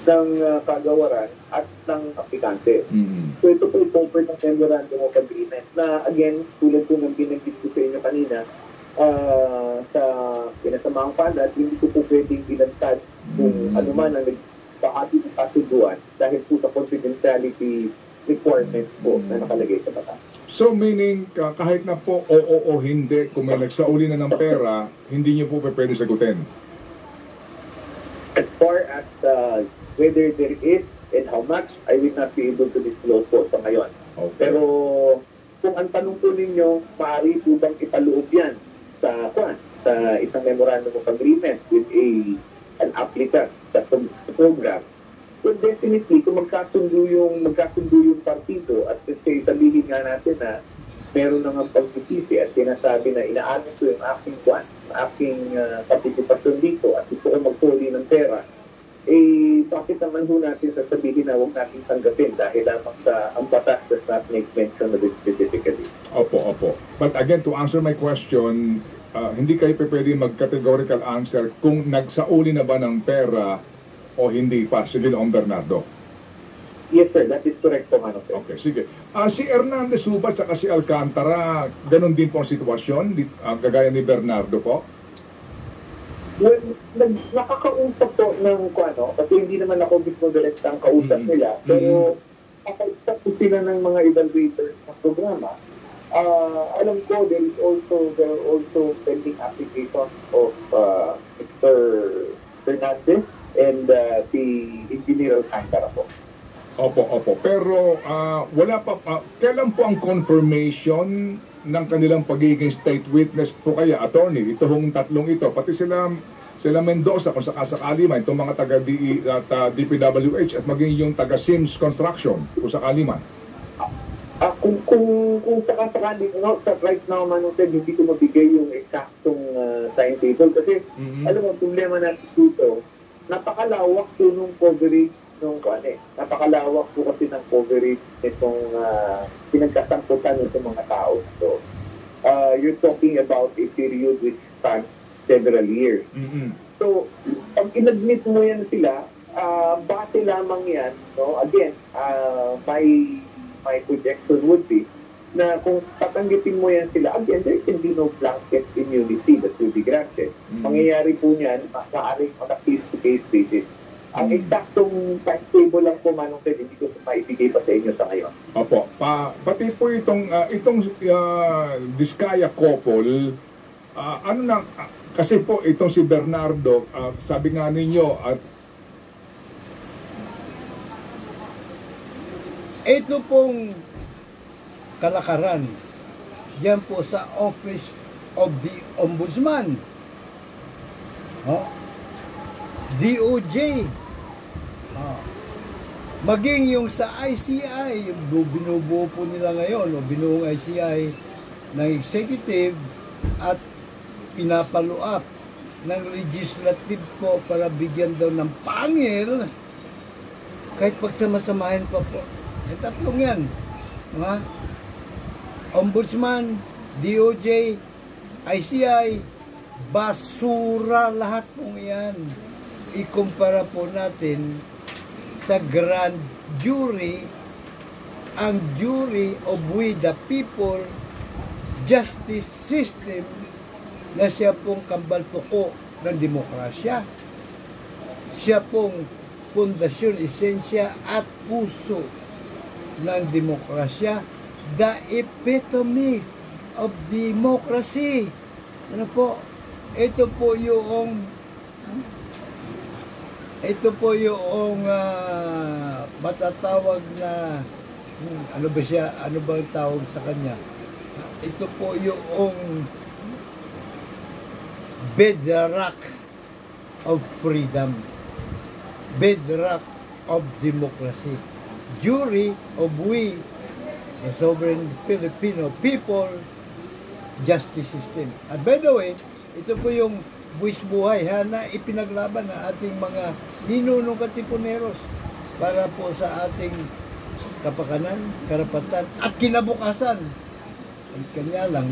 ng kagawaran at ng aplikante. So ito po yung comfort ng Memorandum of Agreement na again, tulad po ng binanggit ko sa inyo kanina, sa pinasamahang palad, hindi ko po pwedeng ilantad kung ano man ang nagbahagi ng kasunduan dahil po sa confidentiality requirements po na nakalagay sa batas. So meaning, kahit na po oo o hindi, kung may nagsauli na ng pera, hindi niyo po pwede sagutin? As far as whether there is and how much, I will not be able to disclose po sa ngayon. Okay. Pero kung ang tanong po ninyo, maaari po bang ipaloob yan sa isang memorandum of agreement with an applicant sa program, well, definitely, kung magkasundo yung partido at sabihin nga natin na meron nang ang pagsisisi at sinasabi na inaamin ko yung aking participasyon dito at gusto ko magtuli ng pera, bakit naman ho natin sasabihin na huwag natin tanggapin dahil lamang sa ang batas does not make mention of it specifically. Opo. But again, to answer my question, hindi kayo pwede mag-categorical answer kung nagsauli na ba ng pera o hindi pa. Sige, Noong Bernardo. Yes, sir. That is correct po, Manong. Okay, sige. Si Hernandez Subat at si Alcantara, ganun din po ang sitwasyon, kagaya ni Bernardo po? Well, nakakausap po ng kasi hindi naman ako mismo direct ang kausap nila. Pero nakausap po sila ng mga evaluators ng programa. Alam ko, there are also pending applications of Mr. Hernandez and si Engineer Alcantara po. Opo. Pero wala pa, kailan po ang confirmation ng kanilang pagiging state witness po kaya, attorney? Ito hong tatlong ito, pati sila Mendoza kung sakasakali man, itong mga taga-DE at DPWH at maging yung taga-Sims Construction kung sakali man. Kung sakasakali, right now, Manong Ted, hindi ko mabigay yung eksaktong timetable kasi alam mo, problema natin dito, napakalawak po nung coverage napakalawak po kasi ng coverage nitong pinagkasangkutan nitong mga tao. So, you're talking about a period which spans several years. So, pag inadmit mo yan sila, base lamang yan, again, my projection would be na kung tatanggapin mo yan sila, again, there can be no blanket immunity that will be granted. Mangyayari po niyan, maaaring on a case-to-case basis. Ang eksaktong timetable lang po, Manong Ted, hindi ko maibigay pa sa inyo sa ngayon. Opo. Pati po itong Diskaya couple, kasi po itong si Bernardo, sabi nga ninyo, at ito pong kalakaran diyan po sa Office of the Ombudsman, DOJ, maging yung sa ICI, yung binubuo po nila ngayon, binuong ICI ng executive at pinapalo up ng legislative po para bigyan daw ng pangil kahit pagsamasamahin pa po. Tatlong yan. Ombudsman, DOJ, ICI, basura lahat po yan. Ikumpara po natin sa grand jury, ang jury of we the people justice system na siya pong kambaltuko ng demokrasya. Siya pong pundasyon, esensya at puso ng demokrasya, the epitome of democracy. Ano po? Ito po yung matatawag na ano ba siya? Ano ba ang tawag sa kanya? Ito po yung bedrock of freedom, bedrock of democracy, jury of we the sovereign Filipino people justice system. And by the way, ito po yung buwis buhay na ipinaglaban ng ating mga ninunong katipuneros para po sa ating kapakanan, karapatan at kinabukasan. At kanya lang,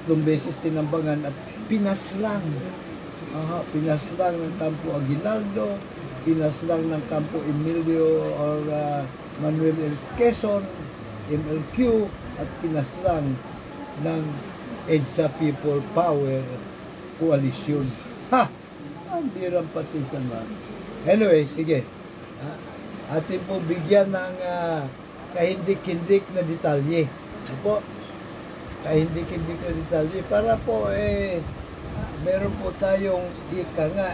3 beses tinambangan at pinaslang ng Campo Aguinaldo, pinaslang ng Campo Emilio or Manuel L. Quezon, MLQ, at pinaslang ng EDSA People Power Coalition. Ha! Ang birang pati sa mga. Anyway, sige. Atin po bigyan ng kahindik-hindik na detalye. Ano po? Kahindik-hindik na detalye. Para po, meron po tayong ika nga,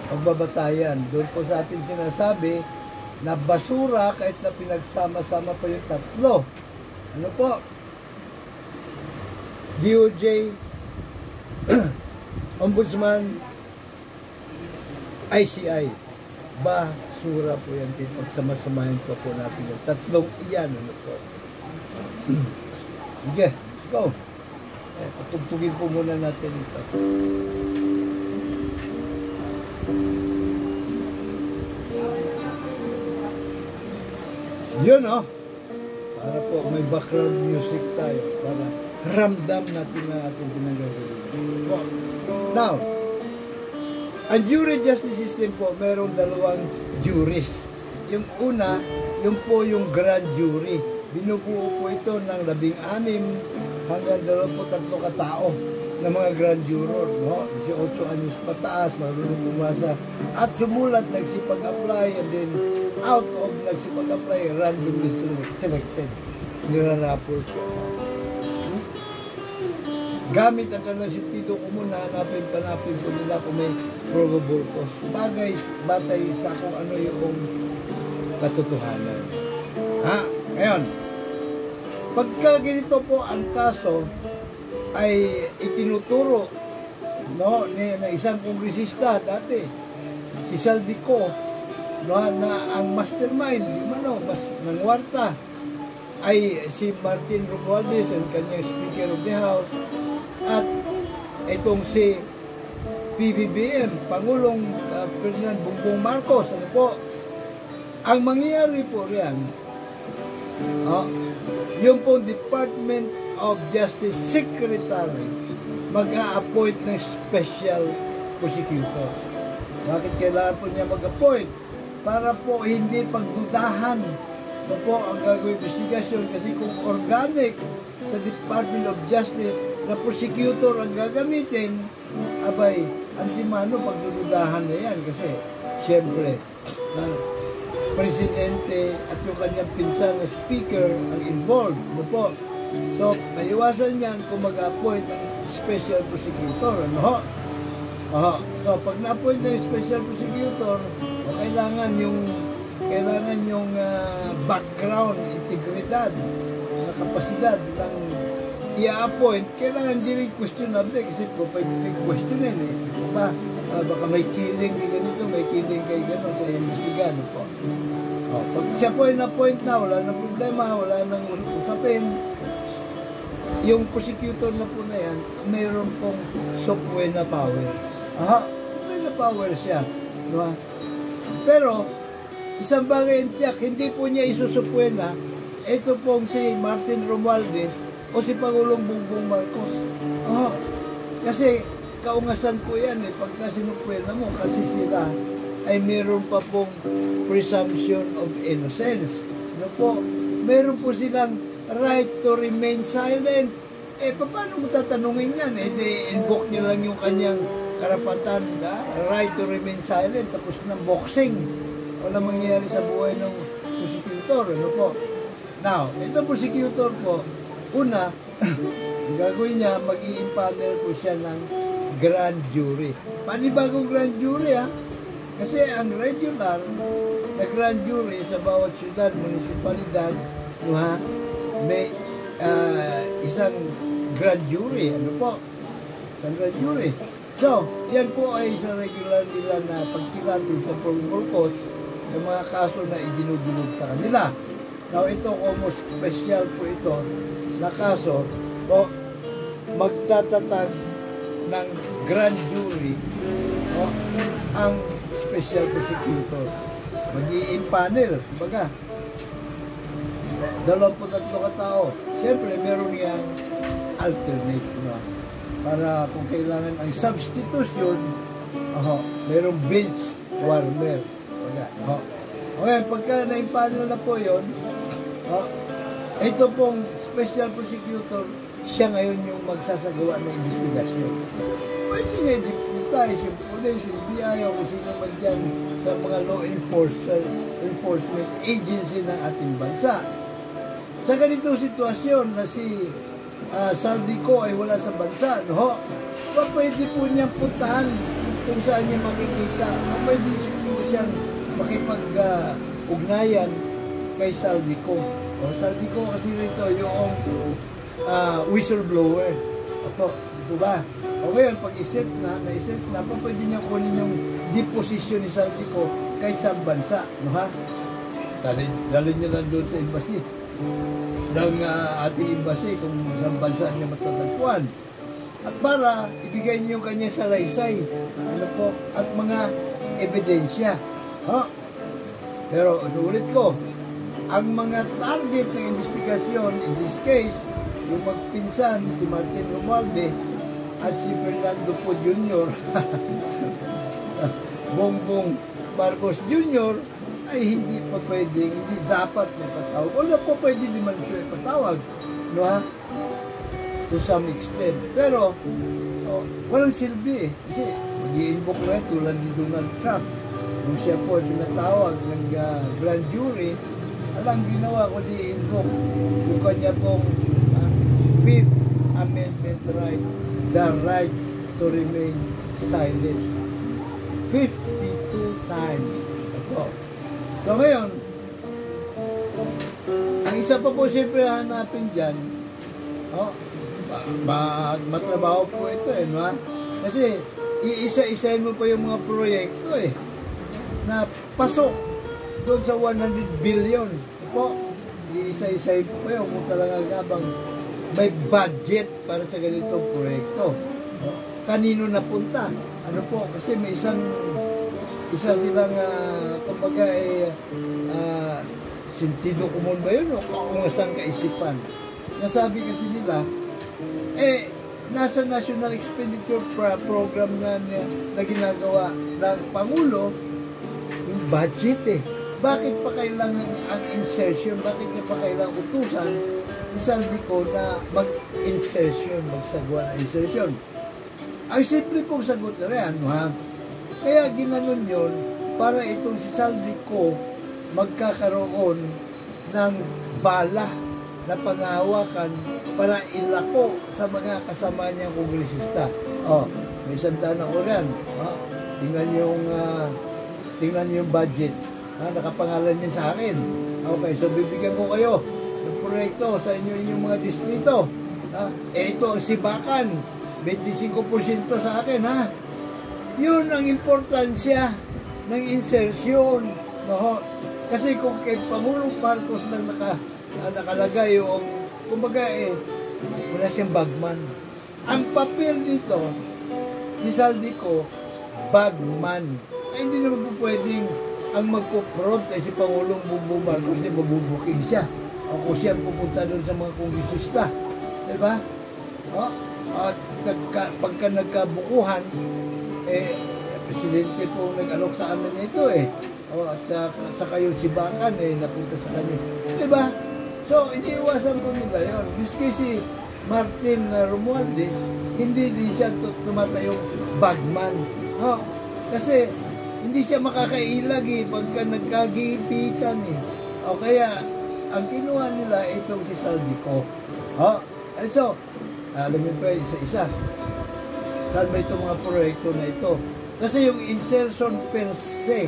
pagbabatayan. Doon po sa atin sinasabi na basura kahit na pinagsama-sama pa yung tatlo. Ano po? DOJ, Ombudsman, ICI. Basura po yan. Pagsama-samahin po natin yung tatlong iyan. Ano po? Okay, let's go. Patugtugin po muna natin ito. Yun, oh. Para po may background music tayo. Para ramdam natin na ating pinagagawin. Now, ang jury justice system po, mayroong dalawang juries. Yung una, yung po yung grand jury. Binubuo po ito ng 16 hanggang 23 katao ng mga grand juror. No? 18 anyos pataas, marunong bumasa. At sumulat, nagsipag-apply, and then out of nagsipag-apply, randomly selected. Nirarapol po. Gamit ang kanilang sentido común, hanapin po nila kung may probable cause. Batay sa kung ano yung katotohanan. Ngayon, pagka ganito po ang kaso ay itinuturo na isang kongresista dati, si Saldico, na ang mastermind, ng warta, ay si Martin Romualdez, ang kanyang Speaker of the House, at itong si PBBM, Pangulong Ferdinand Bongbong Marcos. Ano po? Ang mangyayari po riyan, yung po Department of Justice Secretary mag-a-appoint ng special prosecutor. Bakit kailangan po niya mag-appoint? Para po hindi pagdudahan na po ang gagawin investigasyon, kasi kung organic sa Department of Justice na prosecutor ang gagamitin, abay, antimano pagdududahan na yan, kasi siyempre presidente at yung kanyang pinsan na speaker ang involved. Ano po? So, maiwasan yan kung mag-appoint ng special prosecutor. Ano ho? So, pag na-appoint ng special prosecutor, kailangan yung background, integridad, kapasidad ng i-appoint, kailangan din rin questionable kasi po pwede questionin baka may killing kay ganito, may killing kay gano'n sa investigan po. Pag siya po ay na-appoint na, wala nang problema, wala nang usapin, yung prosecutor na po na yan, mayroon pong software na power. Software na power siya. Diba? Pero, isang bagay yung tiyak, hindi po niya isusupwe na ito pong si Martin Romualdez o si Pangulong Bongbong Marcos. Kasi kaungasan po yan pagka sinupwe na mo, kasi sila ay meron pa pong presumption of innocence. Ano po? Meron po silang right to remain silent. Paano mo tatanungin yan? Invoke niya lang yung kanyang karapatan na right to remain silent, tapos ng boxing. Wala mangyayari sa buhay ng prosecutor. Ano po? Now, itong prosecutor po, una, gagawin niya, mag-i-impanel po siya ng grand jury. Panibagong grand jury, Kasi ang regular na grand jury sa bawat syudad, munisipalidad, may isang grand jury. Ano po? Isang grand jury. So, yan po ay sa regular nila na pagkilati sa probable cause ng mga kaso na idinudulog sa kanila. Now, ito almost special po ito na kaso o magtatatag ng grand jury ang special prosecutor. Mag-i-impanel, kumbaga. 23 katao. Siyempre, meron yang alternate para kung kailangan ang substitution, mayroong bench warmer. Wala. Okay, pagka naimpano na po yun, ito pong special prosecutor, siya ngayon yung magsasagawa ng investigasyon. Pwede nga i-deputize yung police, yung BI, o kung sino man dyan sa mga law enforcement agency ng ating bansa. Sa ganitong sitwasyon na si Saldico ay wala sa bansa, no? Pwede po niyang puntahan kung saan niya makikita. Pwede po siyang makipag-ugnayan kay Saldico. O Saldico kasi rito yung whistleblower. Opo, dito ba? O ngayon, pag iset na, pwede niya kunin yung deposition ni Saldico kahit sa bansa, no ha? Dalhin niya lang doon sa embassy ng ating embassy kung saan bansa niya matatagpuan. At para ibigay niyo yung kanyang salaysay, ano po, at mga ebidensya. Pero ulit ko, ang mga target ng investigasyon, in this case, yung magpinsan, si Martin Romualdez at si Fernando Po Jr., Bongbong Marcos Jr., ay hindi pa pwedeng, hindi dapat na patawag. Wala pa pwede naman siya patawag, no ha? To some extent. Pero, walang silbi eh. Kasi, mag-i-invoke na tulad ni Donald Trump. Kung siya po pinatawag ng grand jury, alang ginawa ko di-invoke yung kanya pong Fifth Amendment right, the right to remain silent. 52 times. Ito. So ngayon, ang isa pa po siyempre hanapin dyan, matrabaho po ito eh, no? Kasi iisa-isahin mo pa yung mga proyekto eh, na pasok doon sa 100 billion. Po, iisa-isahin po pa yun kung talaga gabang may budget para sa ganitong proyekto. Kanino napunta? Ano po, kasi may isa silang kumbaga sentido común ba yun o kung asang kaisipan. Nasabi kasi nila nasa National Expenditure Program na ginagawa ng Pangulo yung budget eh. Bakit pa kailangan ang insertion? Bakit niya pa kailangan utusan ni Saldico na mag-insertion, magsagawa ng insertion? Ang simple pong sagot na rin, ha? Kaya ginanon yun para itong si Saldico magkakaroon ng bala na panghawakan para ilako sa mga kasama niyang kongresista. May sandaan ako rin. Tingnan yung budget. Nakapangalan niya sa akin. Okay, so bibigyan ko kayo ng proyekto sa inyong mga distrito. Ito ang sibakan. 25% sa akin, ha? Yun ang importansya ng insertion. No? Kasi kung kay Pangulong Marcos lang nakalagay yung, kumbaga wala siyang bagman. Ang papel dito, ni Saldico, bagman. Ay, hindi naman po pwedeng ang magpo-front ay si Pangulong Bongbong Marcos kasi mabubuking siya. O siya pupunta doon sa mga kongresista. Diba? At pagka nagkabukuhan, presidente po nag-alok sa amin ito at sa kayong sibakan napunta sa kanya. Diba? So, iniiwasan po nila yun. Miski si Martin Romualdez, hindi din siya tumatayong bagman. Kasi hindi siya makakailag pagka nagkagipitan O kaya, ang kinuha nila itong si Saldico. And so, alam mo pa isa-isa. Saan ba itong mga proyekto na ito? Kasi yung insertion per se,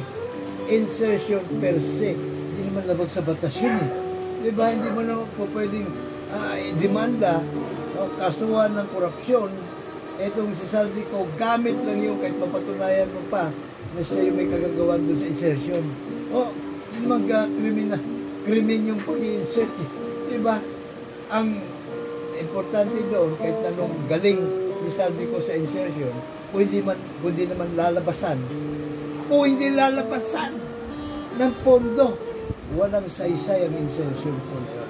hindi naman labag sa batas yun Diba? Hindi mo naman po pwedeng demanda, kasuhan ng korupsyon. Itong si Saldico, gamit lang yung kahit mapatunayan mo pa na siya yung may kagagawan doon sa insertion. Krimen yung pag-i-insert. Diba? Ang importante doon, kahit anong galing ni Saldico sa insertion, kung hindi naman lalabasan ng pondo, walang saysay ang insertion pondo.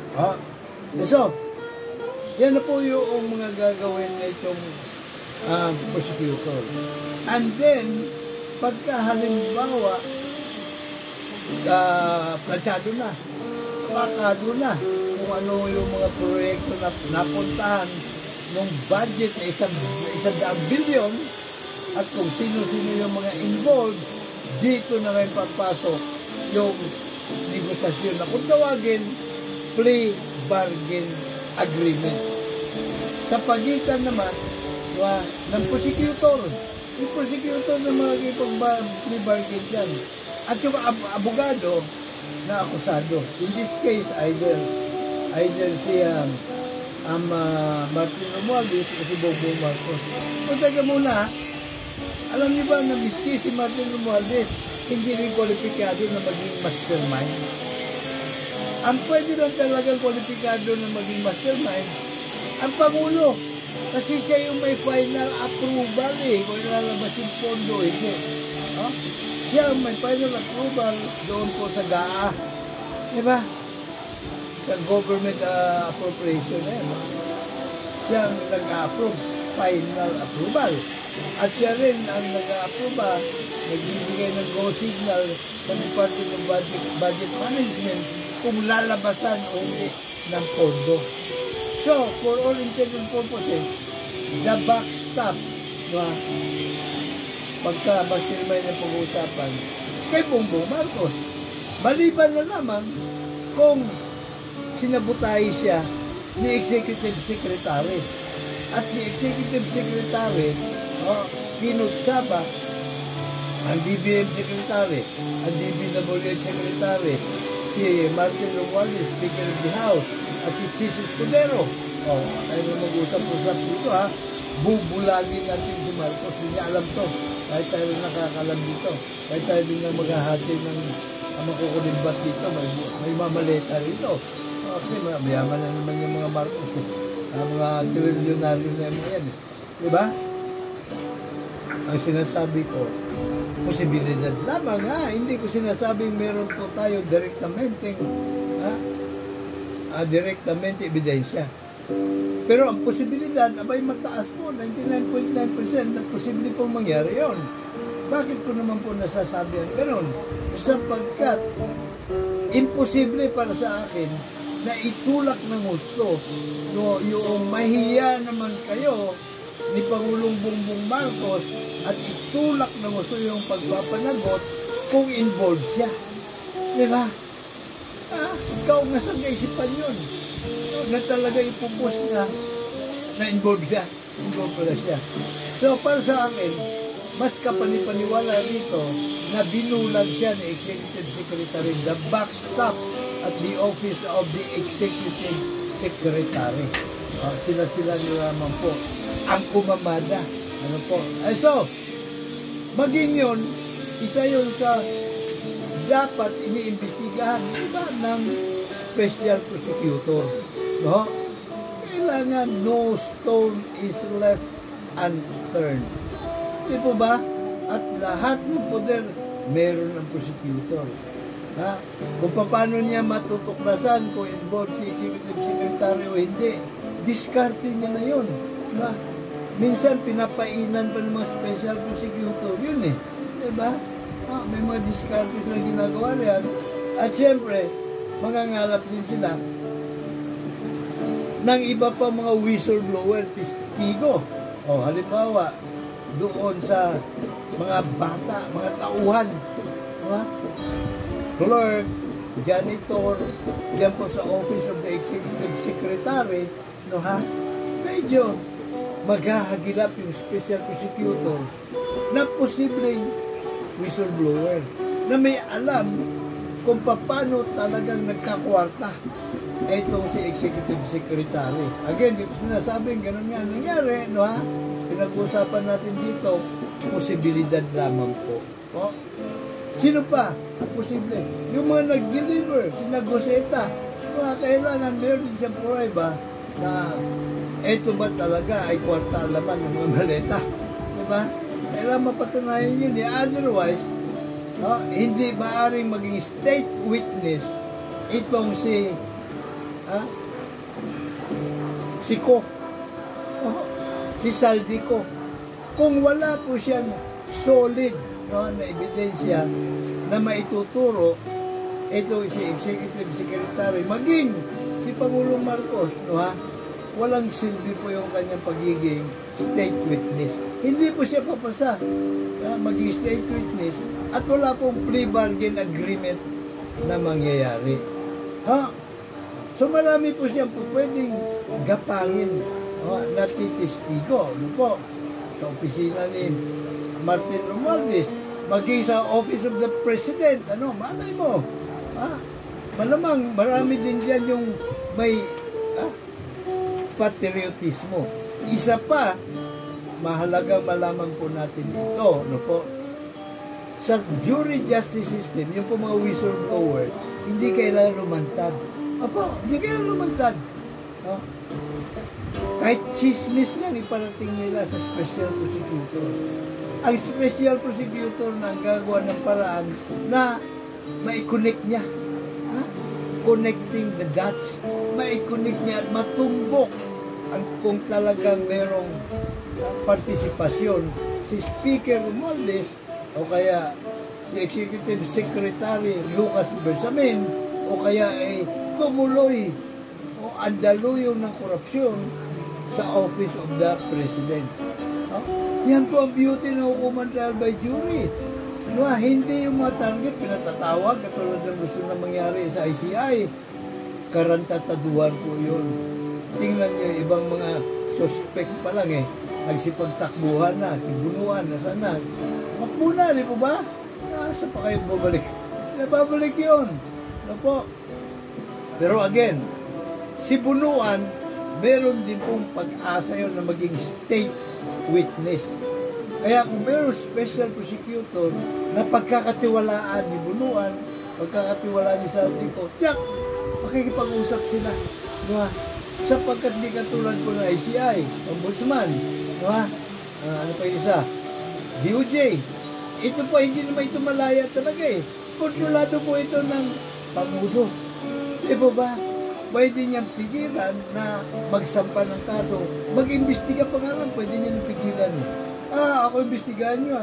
So, yan na po yung mga gagawin na itong prosecutor. And then, pagka halimbawa, planchado na, pakado na, kung ano yung mga proyekto na napuntahan ng budget na 100 billion, at kung sino-sino yung mga involved, dito na may papasok yung negosasyon na kung tawagin plea bargain agreement. Sa pagitan naman ng prosecutor, yung prosecutor na plea bargain yan. At yung abogado na akusado. In this case, either si Martin Romualdez o si Bongbong Marcos. Kung taga muna, alam niyo ba na miski si Martin Romualdez hindi rin kwalipikado na maging mastermind? Ang pwede lang talagang kwalipikado na maging mastermind, ang Pangulo. Kasi siya yung may final approval kung ilalabas yung pondo, hindi. Siya may final approval doon po sa GAA. Diba? Sa government appropriation na yan. Siya ang nag-approve, final approval. At siya rin ang nag-approve, nagbibigay ng go signal sa Department of Budget Management kung lalabasan o hindi ng pondo. So, for all intents and purposes, the backstop, pagka mastermind na pag-uusapan, kay Bongbong Marcos. Maliban na lamang kung sinabutay siya ni Executive Secretary. At ni Executive Secretary, kinutsaba ang DBM Secretary, ang DPWH Secretary, si Martin Romualdez, Speaker of the House, at si Chis Escudero. Tayo na mag-usap-usap dito bubulagin natin si Marcos. Hindi niya alam to. Kahit tayo nakakalam dito. Kahit tayo din na maghahati ng makukulimbat dito. May mamaleta rito. Kasi mayaman na naman yung mga Marcos. Mga trilyonaryo na yung mga yan. Diba? Ang sinasabi ko, posibilidad lamang Hindi ko sinasabing meron po tayo direktamente ebidensya. Pero ang posibilidad, abay mataas po, 99.9% na posible pong mangyari yon. Bakit ko naman po nasasabi ang ganun? Sapagkat imposible para sa akin na itulak ng gusto yung mahiya naman kayo ni Pangulong Bongbong Marcos at itulak ng gusto yung pagpapanagot kung involved siya. Di ba? Ikaw nga sa naisipan yun. Na talaga ipupus niya na involved siya. Involved pala siya. So, para sa akin, mas kapanipaniwala rito na binulag siya ni Executive Secretary, the backstop at the office of the Executive Secretary. Sila naman po ang kumamada. Ano po? So, maging yun, isa yun sa dapat iniimbestigahan, diba, ng special prosecutor. No? Kailangan no stone is left unturned. Di po ba? At lahat ng poder, meron ng prosecutor. Kung paano niya matutuklasan kung involved si Executive Secretary o hindi, diskarte niya na yun. Diba? Minsan, pinapainan pa ng mga special prosecutor. Yun Diba? May mga diskarte silang ginagawa riyan. At syempre, mangangalap din sila ng iba pa mga whistleblower testigo. Halimbawa, doon sa mga bata, mga tauhan, clerk, janitor, dyan po sa Office of the Executive Secretary, medyo maghahagilap yung special prosecutor na posibleng whistleblower na may alam kung paano talagang nagkakwarta itong si Executive Secretary. Again, di ko sinasabing ganun nga nangyari, pinag-usapan natin dito, posibilidad lamang po. Sino pa ang posible? Yung mga nag-deliver, si Nagoseta, kailangan meron din siyang prueba na eto ba talaga ay kwarta laman ng mga maleta. Diba? Kailangan mapatunayan yun. Otherwise, hindi maaaring maging state witness itong si Ko, si Saldico. Kung wala po siyang solid no, na ebidensya na maituturo ito si Executive Secretary, maging si Pangulong Marcos, no, ha? Walang silbi po yung kanyang pagiging state witness. Hindi po siya papasa maging state witness at wala pong plea bargain agreement na mangyayari. Ha? So marami po siya po pwedeng gapangin na titistigo. Ano po? Sa opisina ni Martin Romualdez, maging sa Office of the President. Ano? Malay mo. Malamang marami din dyan yung may patriotismo. Isa pa, mahalaga malaman po natin ito. Ano po? Sa jury justice system, yung po mga whistleblower, hindi kailangan lumantad. Apo, hindi kailangan lumantad. Kahit chismis lang iparating nila sa special prosecutor. Ang special prosecutor na gagawa ng paraan na mai-connect niya. Connecting the dots. Mai-connect niya at matumbok kung talagang merong partisipasyon si Speaker Romualdez o kaya si Executive Secretary Lucas Bersamin o kaya ay tumuloy o andaluyong ng korupsyon sa Office of the President. Yan po ang beauty ng hukuman trial by jury. Hindi yung mga target pinatatawag katulad ng gusto na mangyari sa ICI. Karantataduhan po yun. Tingnan nyo ibang mga suspect pa lang nagsipagtakbuhan na, sibunuan na sana. Makmuna, di po ba? Nasa pa kayo babalik? Nababalik yun. Ano po? Pero again, sibunuan, meron din pong pag-asa yun na maging state witness. Kaya kung meron special prosecutor na pagkakatiwalaan ni Bunuan, pagkakatiwalaan ni Saltico, tiyak, makikipag-usap sila. Diba? Sapagkat di katulad po ng ICI, Ombudsman, diba? Ano pa yung isa? DOJ. Ito po, hindi naman ito malaya talaga Kontrolado po ito ng Pangulo. Di po ba? Pwede niyang pigilan na magsampa ng kaso. Mag-imbestiga pa nga lang, pwede niyang pigilan. Ako imbestigahan nyo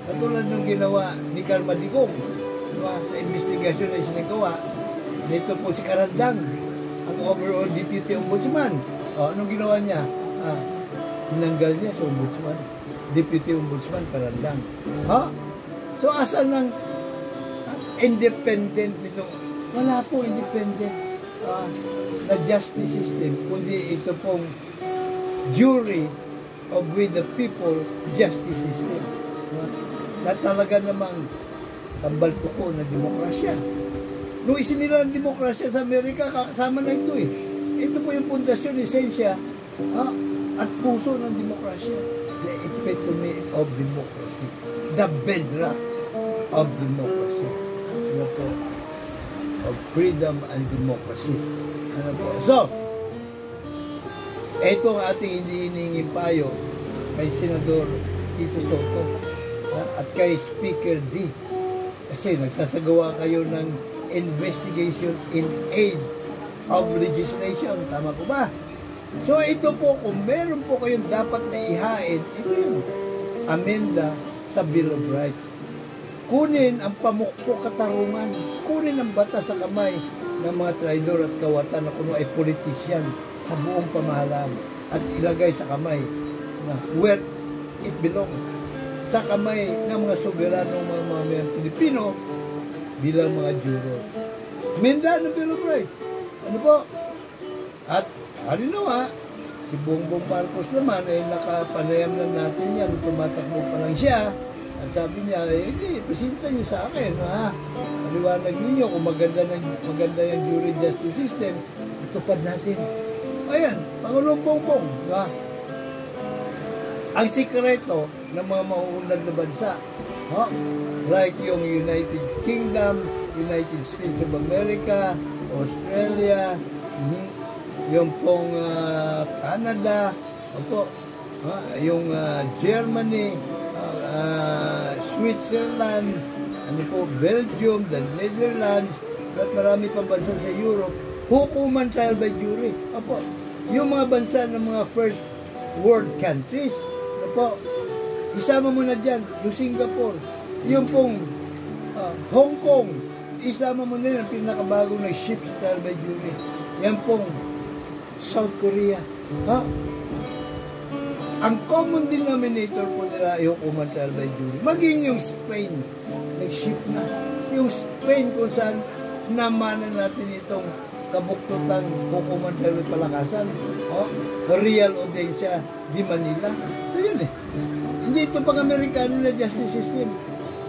Katulad ng ginawa ni Karma Digong. Diba? Sa investigasyon na isinagawa, dito po si Karandang, ang overall Deputy Ombudsman. Anong ginawa niya? Tinanggal niya sa Ombudsman. Deputy Ombudsman Karandang. So asan ng independent nitong? Wala po independent na justice system, kundi ito pong jury of with the people justice system. Na talaga namang tambaltuko na demokrasya. Nung isinira ang demokrasya sa Amerika, kakasama na ito Ito po yung pundasyon, esensya, at puso ng demokrasya. The epitome of democracy. The bedrock of democracy. Ano po? Of freedom and democracy. Ano po? So, ito ang ating hinihinging payo kay Senador Tito Soto at kay Speaker D. Kasi nagsasagawa kayo ng investigation in aid of legislation. Tama po ba? So ito po, kung meron po kayong dapat na ihain, ito yung amenda sa Bill of Rights. Kunin ang pamukpok katarungan, kunin ang bata sa kamay ng mga traidor at kawatan na kuno ay politician sa buong pamahalaan at ilagay sa kamay na where it belongs, sa kamay ng mga soberanong mga mamamayang Pilipino bilang mga jurors. Amenda ng Bill of Rights. Ano po? At halinawa, si Bongbong Marcos naman ay nakapanayam na natin yan, tumatakbo pa lang siya. At sabi niya, hindi, presenta niyo sa akin, maliwanag ninyo kung maganda yung jury justice system, itupad natin. Ayan, Pangulong Bongbong, diba? Ang sikreto ng mga mauunlad na bansa, like yung United Kingdom, United States of America, Australia, yung pong Canada, yung Germany, Switzerland, Belgium, the Netherlands, at marami pang bansa sa Europe, hukuman trial by jury. Yung mga bansa ng mga first world countries, isama mo na dyan, yung Singapore, yung pong Hong Kong, isama mo na yung pinakabagong na ship sa trial by jury. Yan pong South Korea. Ha? Ang common denominator po nila ay hukuman trial by jury. Maging yung Spain, nag-ship na. Yung Spain kung saan namanan natin itong kabuktutang hukuman trial by palakasan. Real Audiencia di Manila. So yun eh. Hindi ito pang Amerikano na justice system.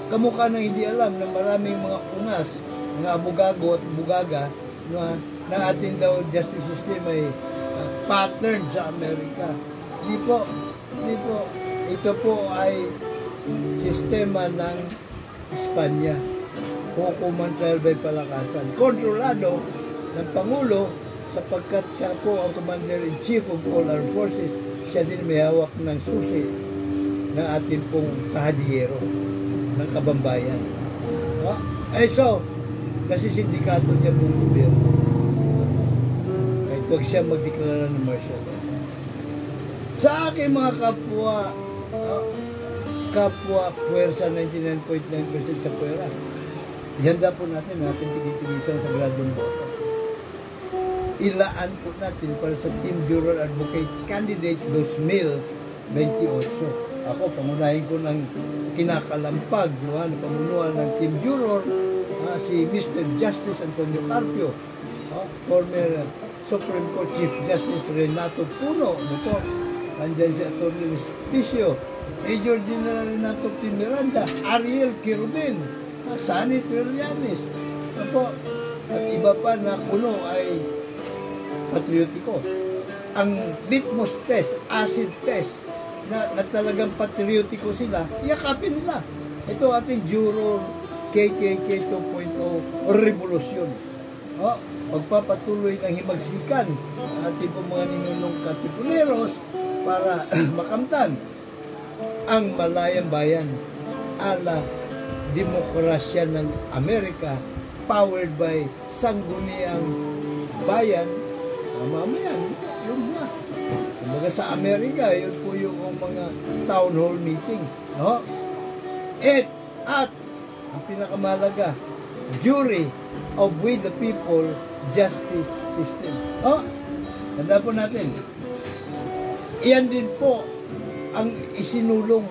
Kamukha nang hindi alam na maraming mga ungas, mga abugago at bugaga na ating daw justice system ay pattern sa Amerika. Hindi po. Ito po ay sistema ng Espanya. Hukuman trial by palakasan. Kontrolado ng Pangulo sapagkat siya po ang Commander-in-Chief of all Armed Forces. Siya din may hawak ng susi ng ating pong kahadiyero ng kabambayan. So, nasisindikato niya pong gobyerno. Kahit huwag siya magdeklara ng martial law. Sa aking mga kapwa puwersa 99.9% sa puwera, ihanda po natin tigitigisan sa gradong boto. Ilaan po natin para sa Team Juror Advocate Candidate 2028. Ako, pangunahin ko ng kinakalampag na pamunuan ng Team Juror, si Mr. Justice Antonio Carpio, former Supreme Court Chief Justice Renato Puno, nandiyan si Atty. Hospicio, Major General Renato P. Miranda, Ariel Kirubin, Sani Trillanes, at iba pa na kuno ay patriotiko. Ang litmus test, acid test, na talagang patriotiko sila, yakapin nila. Ito ating Juror KKK 2.0 revolusyon. Magpapatuloy ng himagsikan ating po mga ninunong katipuneros para makamtan ang malayang bayan ala demokrasya ng Amerika powered by sangguniang bayan mamayan. Yun na. Kumbaga sa Amerika, yun po yung mga town hall meetings. At ang pinakamalaga, jury of we the people justice system. Tanda po natin. Iyan din po ang isinulong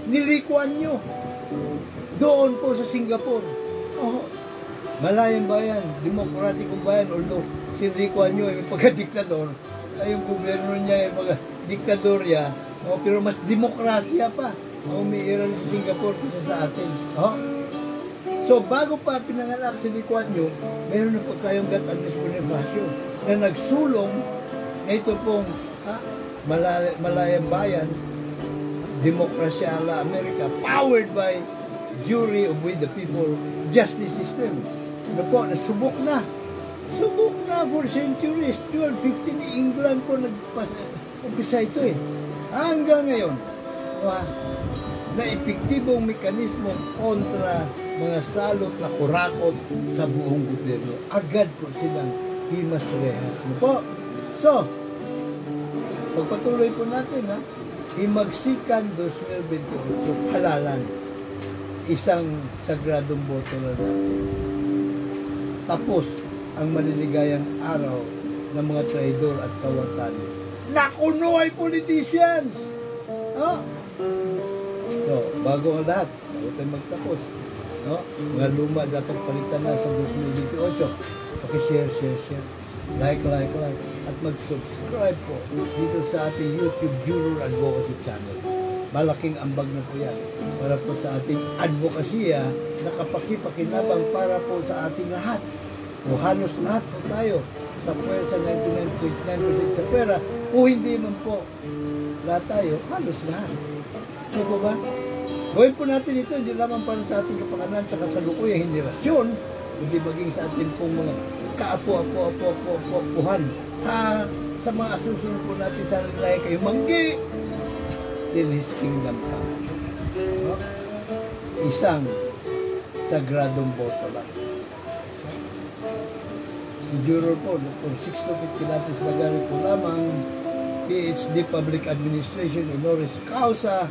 nilikuan nyo doon po sa Singapore. Malayang bayan, demokratikong bayan, although si Likuan nyo ay pagka-diktador, ay yung gobyerno niya ay pagka-diktadorya, pero mas demokrasya pa umiiral sa Singapore kaysa sa atin. So bago pa pinanganak si Likuan nyo, meron na po tayong Gat-Andres Bonifacio na nagsulong na ito pong malayang bayan, demokrasya ala Amerika, powered by jury of we the people justice system. Nasubok na for centuries. 1215 England po nagpasa ito eh. Hanggang ngayon, na epektibong mekanismo kontra mga salot na kurakot sa buong gobyerno. Agad po silang himas rehas. So, pagpatuloy po natin, himagsikan 2028, halalan. Isang sagradong boto na natin. Tapos ang maliligayang araw ng mga traidor at kawatan. Nakuno ay politicians! So, bago ang lahat, bago tayo magtapos, mga luma dapat palitan na sa 2028. Paki-share. Like. At mag-subscribe po dito sa ating YouTube Juror Advocacy Channel. Malaking ambag na po yan para po sa ating advokasya na kapakipakinabang para po sa ating lahat. O halos lahat po tayo sa puwersa 99.9% sa pera. Kung hindi man po lahat tayo, halos lahat. Ano po ba? Gawin po natin ito hindi lamang para sa ating kapakanan sa kasalukuyang henerasyon, kundi maging sa ating pong mga kaapo-apuhan. Sa mga asusunod po natin sa nalay kayo manggi till His kingdom come. Isang sagradong boto lang. Si Juror po, Dr. Sixto Pilates Lagari po lamang, PhD Public Administration honoris causa,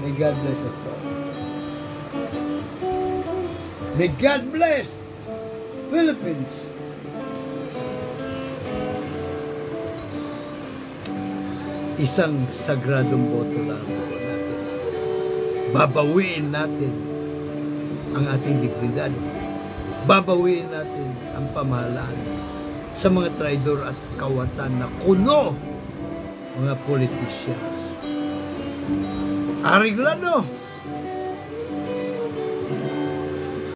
May God bless us all. May God bless Philippines. Isang sagradong boto lang natin. Babawiin natin ang ating dignidad. Babawiin natin ang pamahalaan sa mga traidor at kawatan na kuno mga politicians. Arreglado